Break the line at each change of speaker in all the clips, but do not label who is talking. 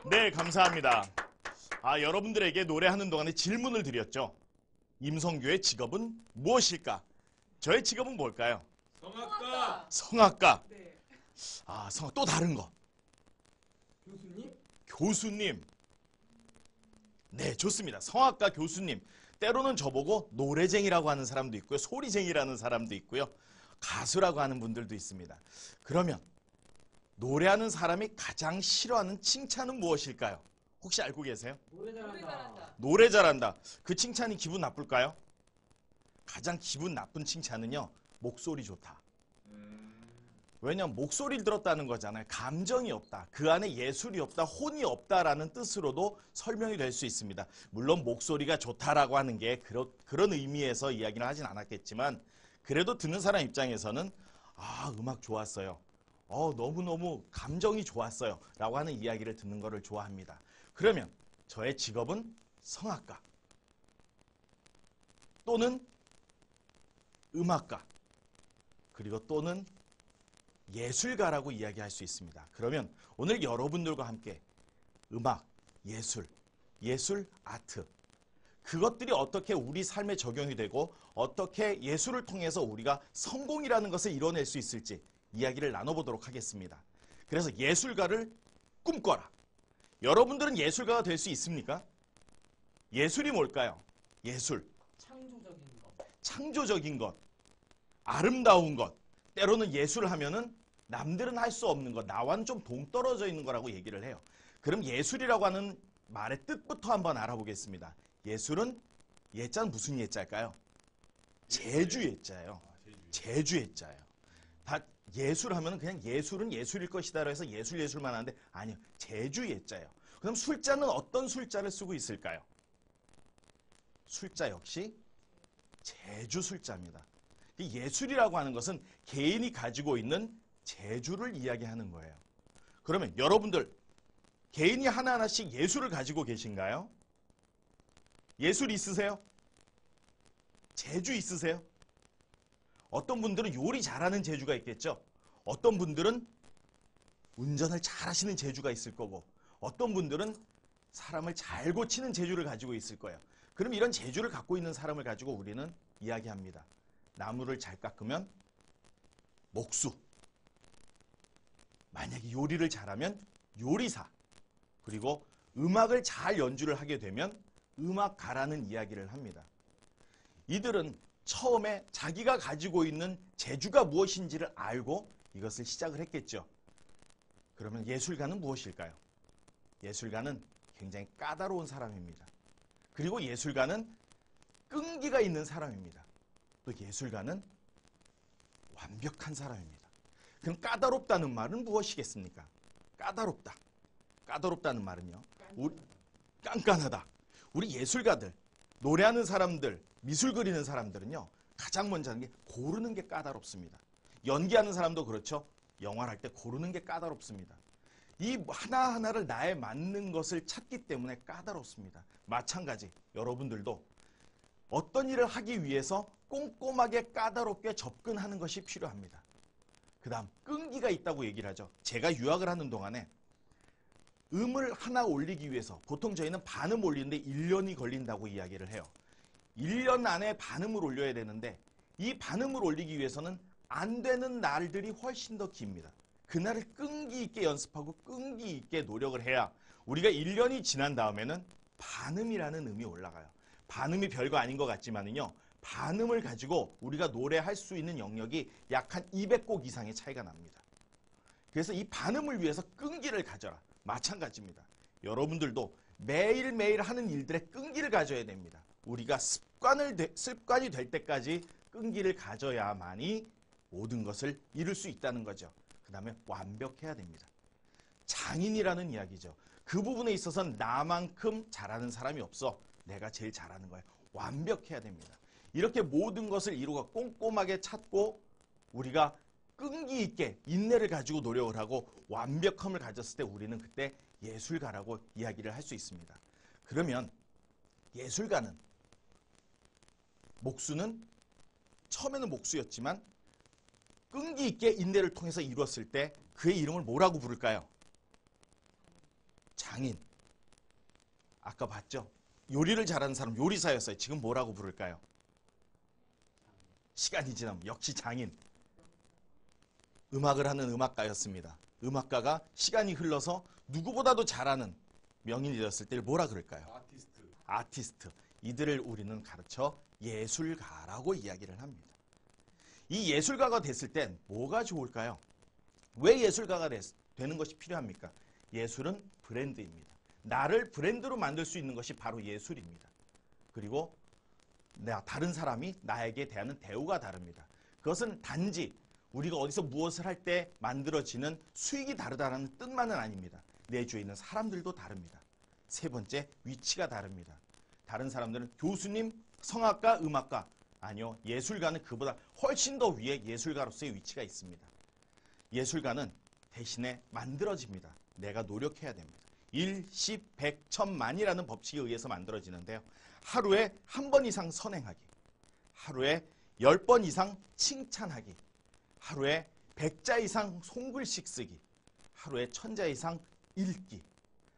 네, 감사합니다. 여러분들에게 노래하는 동안에 질문을 드렸죠. 임성규의 직업은 무엇일까? 저의 직업은 뭘까요?
성악가.
성악가.
네.
성악 또 다른 거.
교수님?
교수님. 네, 좋습니다. 성악가 교수님. 때로는 저보고 노래쟁이라고 하는 사람도 있고요. 소리쟁이라는 사람도 있고요. 가수라고 하는 분들도 있습니다. 그러면 노래하는 사람이 가장 싫어하는 칭찬은 무엇일까요? 혹시 알고 계세요?
노래 잘한다.
노래 잘한다. 그 칭찬이 기분 나쁠까요? 가장 기분 나쁜 칭찬은요, 목소리 좋다. 왜냐면 목소리를 들었다는 거잖아요. 감정이 없다. 그 안에 예술이 없다. 혼이 없다라는 뜻으로도 설명이 될 수 있습니다. 물론 목소리가 좋다라고 하는 게 그런 의미에서 이야기는 하진 않았겠지만, 그래도 듣는 사람 입장에서는 음악 좋았어요. 너무너무 감정이 좋았어요. 라고 하는 이야기를 듣는 거를 좋아합니다. 그러면 저의 직업은 성악가 또는 음악가 그리고 또는 예술가라고 이야기할 수 있습니다. 그러면 오늘 여러분들과 함께 음악, 예술, 아트 그것들이 어떻게 우리 삶에 적용이 되고 어떻게 예술을 통해서 우리가 성공이라는 것을 이뤄낼 수 있을지 이야기를 나눠보도록 하겠습니다. 그래서 예술가를 꿈꿔라. 여러분들은 예술가가 될 수 있습니까? 예술이 뭘까요? 예술.
창조적인 것.
창조적인 것. 아름다운 것. 때로는 예술을 하면은 남들은 할 수 없는 것, 나와는 좀 동떨어져 있는 거라고 얘기를 해요. 그럼 예술이라고 하는 말의 뜻부터 한번 알아보겠습니다. 예술은 예자는 무슨 예자일까요? 제주 예자예요. 제주 예자예요. 다 예술하면 그냥 예술은 예술일 것이다 해서 예술만 하는데 아니요. 제주 예자예요. 그럼 술자는 어떤 술자를 쓰고 있을까요? 술자 역시 제주 술자입니다. 예술이라고 하는 것은 개인이 가지고 있는 재주를 이야기하는 거예요. 그러면 여러분들 개인이 하나하나씩 예술을 가지고 계신가요? 예술 있으세요? 재주 있으세요? 어떤 분들은 요리 잘하는 재주가 있겠죠. 어떤 분들은 운전을 잘하시는 재주가 있을 거고 어떤 분들은 사람을 잘 고치는 재주를 가지고 있을 거예요. 그럼 이런 재주를 갖고 있는 사람을 가지고 우리는 이야기합니다. 나무를 잘 깎으면 목수, 만약에 요리를 잘하면 요리사, 그리고 음악을 잘 연주를 하게 되면 음악가라는 이야기를 합니다. 이들은 처음에 자기가 가지고 있는 재주가 무엇인지를 알고 이것을 시작을 했겠죠. 그러면 예술가는 무엇일까요? 예술가는 굉장히 까다로운 사람입니다. 그리고 예술가는 끈기가 있는 사람입니다. 또 예술가는 완벽한 사람입니다. 그럼 까다롭다는 말은 무엇이겠습니까? 까다롭다. 까다롭다는 말은요. 깐깐하다. 우리 예술가들, 노래하는 사람들, 미술 그리는 사람들은요. 가장 먼저 하는 게 고르는 게 까다롭습니다. 연기하는 사람도 그렇죠. 영화를 할 때 고르는 게 까다롭습니다. 이 하나하나를 나에 맞는 것을 찾기 때문에 까다롭습니다. 마찬가지 여러분들도 어떤 일을 하기 위해서 꼼꼼하게 까다롭게 접근하는 것이 필요합니다. 그 다음 끈기가 있다고 얘기를 하죠. 제가 유학을 하는 동안에 음을 하나 올리기 위해서 보통 저희는 반음 올리는데 1년이 걸린다고 이야기를 해요. 1년 안에 반음을 올려야 되는데 이 반음을 올리기 위해서는 안 되는 날들이 훨씬 더 깁니다. 그날을 끈기 있게 연습하고 끈기 있게 노력을 해야 우리가 1년이 지난 다음에는 반음이라는 음이 올라가요. 반음이 별거 아닌 것 같지만은요. 반음을 가지고 우리가 노래할 수 있는 영역이 약 한 200곡 이상의 차이가 납니다. 그래서 이 반음을 위해서 끈기를 가져라. 마찬가지입니다. 여러분들도 매일매일 하는 일들에 끈기를 가져야 됩니다. 우리가 습관이 될 때까지 끈기를 가져야만이 모든 것을 이룰 수 있다는 거죠. 그 다음에 완벽해야 됩니다. 장인이라는 이야기죠. 그 부분에 있어서는 나만큼 잘하는 사람이 없어. 내가 제일 잘하는 거예요. 완벽해야 됩니다. 이렇게 모든 것을 이루고 꼼꼼하게 찾고 우리가 끈기 있게 인내를 가지고 노력을 하고 완벽함을 가졌을 때 우리는 그때 예술가라고 이야기를 할 수 있습니다. 그러면 예술가는 목수는 처음에는 목수였지만 끈기 있게 인내를 통해서 이루었을 때 그의 이름을 뭐라고 부를까요? 장인. 아까 봤죠? 요리를 잘하는 사람 요리사였어요. 지금 뭐라고 부를까요? 시간이 지나면 역시 장인. 음악을 하는 음악가였습니다. 음악가가 시간이 흘러서 누구보다도 잘하는 명인이 되었을 때 뭐라 그럴까요? 아티스트. 이들을 우리는 가르쳐 예술가라고 이야기를 합니다. 이 예술가가 됐을 땐 뭐가 좋을까요? 왜 예술가가 되는 것이 필요합니까? 예술은 브랜드입니다. 나를 브랜드로 만들 수 있는 것이 바로 예술입니다. 그리고 다른 사람이 나에게 대하는 대우가 다릅니다. 그것은 단지 우리가 어디서 무엇을 할 때 만들어지는 수익이 다르다는 뜻만은 아닙니다. 내 주위에 있는 사람들도 다릅니다. 세 번째, 위치가 다릅니다. 다른 사람들은 교수님, 성악가, 음악가, 아니요, 예술가는 그보다 훨씬 더 위에 예술가로서의 위치가 있습니다. 예술가는 대신에 만들어집니다. 내가 노력해야 됩니다. 1, 10, 100, 1000만이라는 법칙에 의해서 만들어지는데요. 하루에 한 번 이상 선행하기, 하루에 10번 이상 칭찬하기, 하루에 100자 이상 손글씨 쓰기, 하루에 1000자 이상 읽기,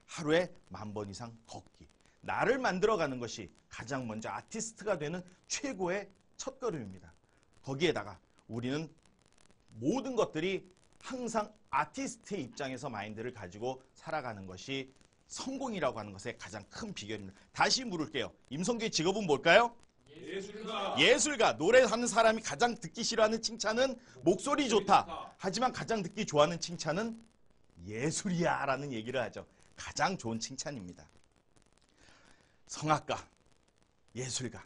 하루에 10,000번 이상 걷기. 나를 만들어가는 것이 가장 먼저 아티스트가 되는 최고의 첫걸음입니다. 거기에다가 우리는 모든 것들이 항상 아티스트의 입장에서 마인드를 가지고 살아가는 것이 성공이라고 하는 것의 가장 큰 비결입니다. 다시 물을게요. 임성규의 직업은 뭘까요?
예술가.
예술가. 노래하는 사람이 가장 듣기 싫어하는 칭찬은 목소리 좋다. 하지만 가장 듣기 좋아하는 칭찬은 예술이야 라는 얘기를 하죠. 가장 좋은 칭찬입니다. 성악가, 예술가,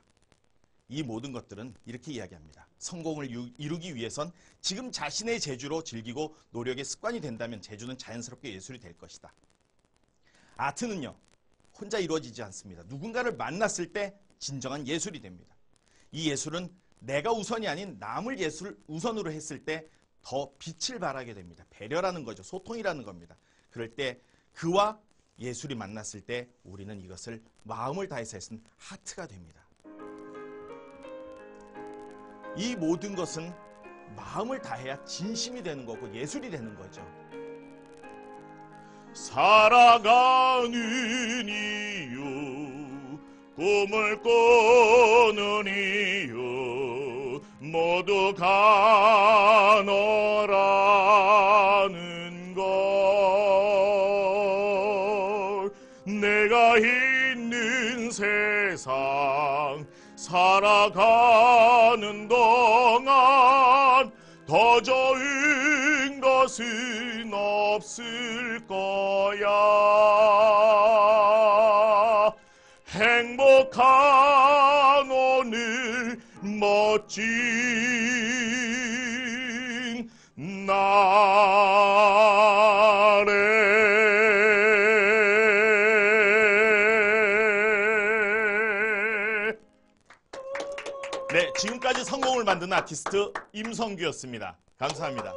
이 모든 것들은 이렇게 이야기합니다. 성공을 이루기 위해선 지금 자신의 재주로 즐기고 노력의 습관이 된다면 재주는 자연스럽게 예술이 될 것이다. 아트는요, 혼자 이루어지지 않습니다. 누군가를 만났을 때 진정한 예술이 됩니다. 이 예술은 내가 우선이 아닌 남을 우선으로 했을 때 더 빛을 발하게 됩니다. 배려라는 거죠. 소통이라는 겁니다. 그럴 때 그와 예술이 만났을 때 우리는 이것을 마음을 다해서 했은 하트가 됩니다. 이 모든 것은 마음을 다해야 진심이 되는 거고 예술이 되는 거죠. 살아가는 이유, 꿈을 꾸는 이유, 모두 가너라는 걸. 내가 있는 세상 살아가는 동안 더 좋은 것은 없을 거야. 행복한 오늘 멋진 날에. 네, 지금까지 성공을 만드는 아티스트 임성규였습니다. 감사합니다.